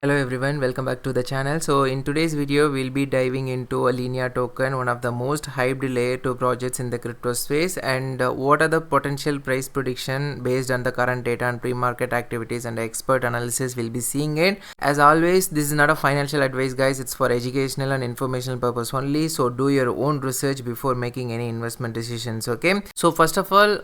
Hello everyone, welcome back to the channel. So in today's video we'll be diving into a Linea token, one of the most hyped layer 2 projects in the crypto space, and what are the potential price prediction based on the current data and pre-market activities and expert analysis. We'll be seeing it. As always, this is not a financial advice guys, it's for educational and informational purpose only, so do your own research before making any investment decisions. Okay, so first of all,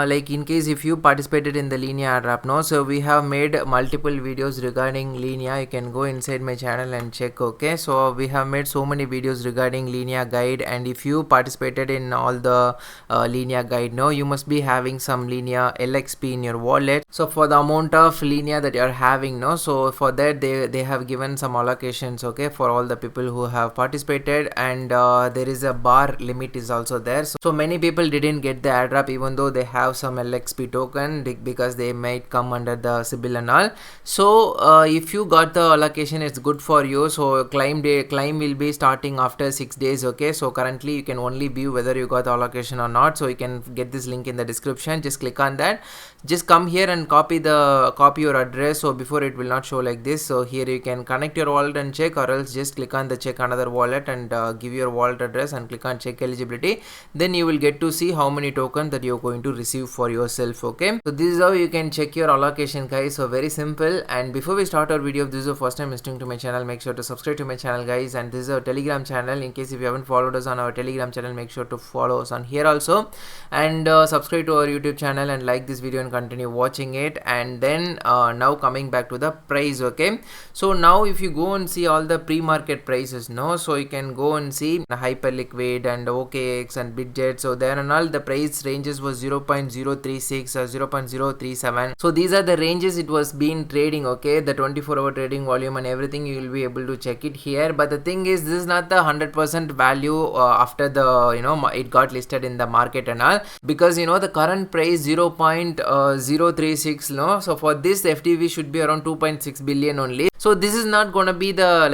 like in case if you participated in the Linea Airdrop, no, so we have made multiple videos regarding Linea. You can go inside my channel and check. Okay, so we have made so many videos regarding Linea guide, and if you participated in all the Linea guide, no, you must be having some Linea LXP in your wallet. So for the amount of Linea that you are having, no, so for that they have given some allocations, okay, for all the people who have participated, and there is a bar limit is also there. So many people didn't get the airdrop even though they have some LXP token because they might come under the Sibyl and all. So if you got the allocation, it's good for you. So claim will be starting after 6 days. Okay, so currently you can only view whether you got the allocation or not. So you can get this link in the description. Just click on that, just come here and copy your address. So before it will not show like this, so here you can connect your wallet and check, or else just click on the check another wallet and give your wallet address and click on check eligibility. Then you will get to see how many tokens that you're going to receive for yourself. Okay, so this is how you can check your allocation guys. So very simple. And before we start our video, if this is the first time listening to my channel, make sure to subscribe to my channel guys. And this is our Telegram channel. In case if you haven't followed us on our Telegram channel, make sure to follow us on here also, and subscribe to our YouTube channel and like this video and continue watching it. And then now coming back to the price. Okay, so now if you go and see all the pre-market prices, no, so you can go and see Hyperliquid and OKX and Bitget. So there and all the price ranges was 0.036 or 0.037. so these are the ranges it was been trading. Okay, the 24-hour trading volume and everything, you will be able to check it here. But the thing is, this is not the 100% value after the it got listed in the market and all, because the current price 0.036, no, so for this the FDV should be around 2.6 billion only. So this is not gonna be the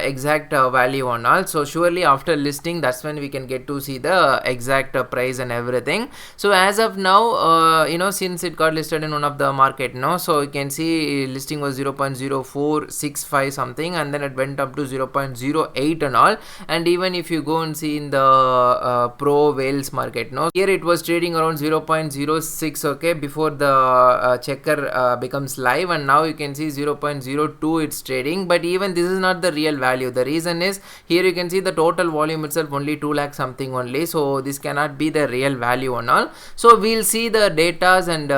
exact value on all. So surely after listing, that's when we can get to see the exact price and everything. So as of now, since it got listed in one of the market, no, so you can see listing was 0.0465 something, and then it went up to 0.08 and all. And even if you go and see in the pro whales market, no, here it was trading around 0.06, okay, before the checker becomes live, and now you can see 0.02 it's trading. But even this is not the real value. The reason is, here you can see the total volume itself only 2 lakh something only, so this cannot be the real value and all. So we'll see the datas and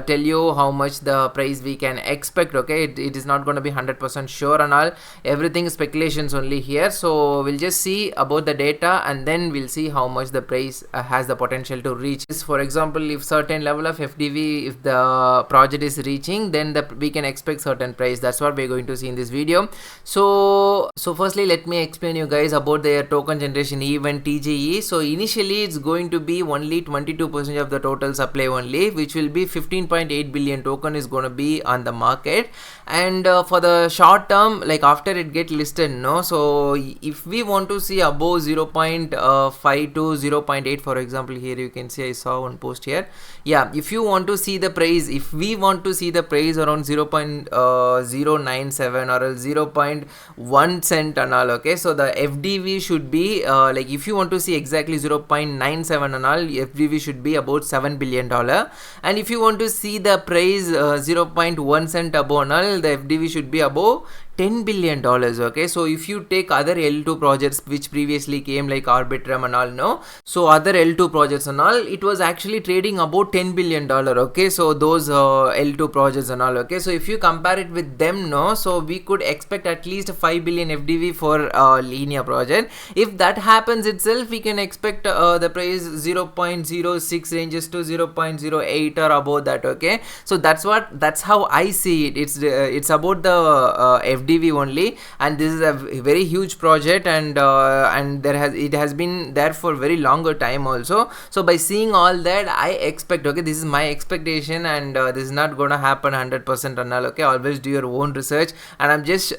tell you how much the price we can expect. Okay, it is not going to be 100% sure and all, everything is speculations only here. So we'll just see about the data, and then we'll see how much the price has the potential to reach. For example, if certain level of FDV, if the project is reaching, then we can expect certain price. That's what we're going to see in this video. So firstly, let me explain you guys about their token generation event TGE. So initially it's going to be only 22% of the total supply only, which will be 15.8 billion token is going to be on the market. And for the short term, like after it get listed, no, so if we want to see above 0.5 to 0.8, for example, here you can see I saw one post here. Yeah, if you want to see the price, if we want to see the price around 0.097 or 0.1 cent and all, okay, so the FDV should be like if you want to see exactly 0.97 and all, FDV should be about $7 billion. And if you want to see the price 0.1 cent above and all, the FDV should be above $10 billion. Okay, so if you take other L2 projects which previously came like Arbitrum and all, no, so other L2 projects and all, it was actually trading about $10 billion. Okay, so those L2 projects and all, okay, so if you compare it with them, no, so we could expect at least 5 billion FDV for Linea project. If that happens itself, we can expect the price 0.06 ranges to 0.08 or above that. Okay, so that's how I see it. It's about the FDV only, and this is a very huge project, and it has been there for very longer time also. So by seeing all that, I expect, okay, this is my expectation, and this is not gonna happen 100% and all. Okay, always do your own research, and I'm just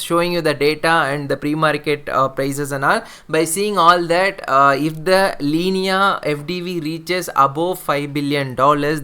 showing you the data and the pre-market prices and all. By seeing all that, if the Linea FDV reaches above $5 billion,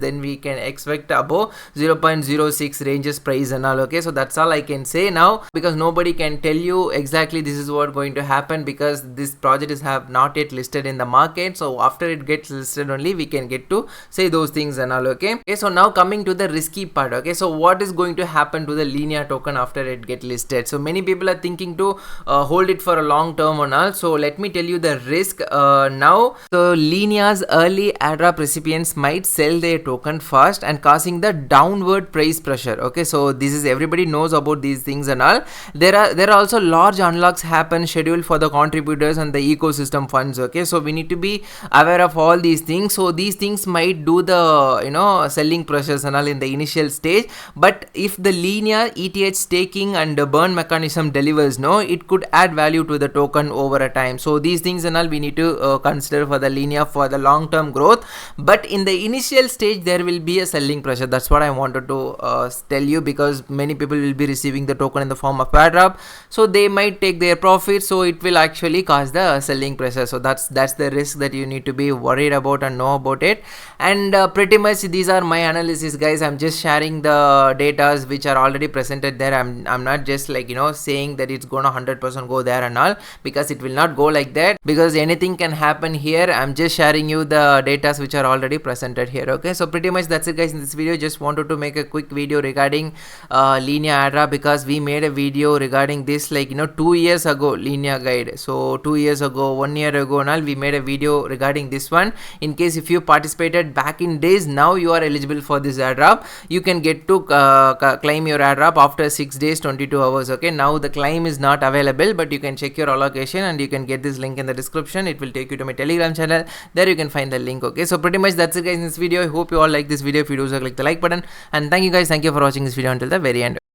then we can expect above 0.06 ranges price and all. Okay, so that's all I can say. now, because nobody can tell you exactly this is what going to happen, because this project is have not yet listed in the market. So after it gets listed only we can get to say those things and all. Okay, so now coming to the risky part. Okay, so what is going to happen to the Linea token after it get listed? So many people are thinking to hold it for a long term and all. So let me tell you the risk now. So Linea's early airdrop recipients might sell their token first and causing the downward price pressure. Okay, so this is, everybody knows about these things and all. There are also large unlocks happen scheduled for the contributors and the ecosystem funds. Okay, so we need to be aware of all these things. So these things might do the selling pressures and all in the initial stage, but if the Linea ETH staking and the burn mechanism delivers, it could add value to the token over a time. So these things and all we need to consider for the Linea for the long term growth. But in the initial stage there will be a selling pressure. That's what I wanted to tell you, because many people will be receiving the token in the form of airdrop, so they might take their profit, so it will actually cause the selling pressure. So that's the risk that you need to be worried about and know about it. And pretty much these are my analysis, guys. I'm just sharing the data which are already presented there. I'm not just saying that it's gonna 100% go there and all, because it will not go like that, because anything can happen here. I'm just sharing you the data which are already presented here. Okay, so pretty much that's it, guys, in this video. Just wanted to make a quick video regarding Linea Airdrop, because we made a video regarding this 2 years ago, Linea guide. So 2 years ago, 1 year ago and all, we made a video regarding this one. In case if you participated back in days, now you are eligible for this airdrop. You can get to claim your airdrop after 6 days 22 hours. Okay, now the claim is not available, but you can check your allocation and you can get this link in the description. It will take you to my Telegram channel. There you can find the link. Okay, so pretty much that's it, guys, in this video. I hope you all like this video. If you do so, click the like button, and thank you, guys. Thank you for watching this video until the very end.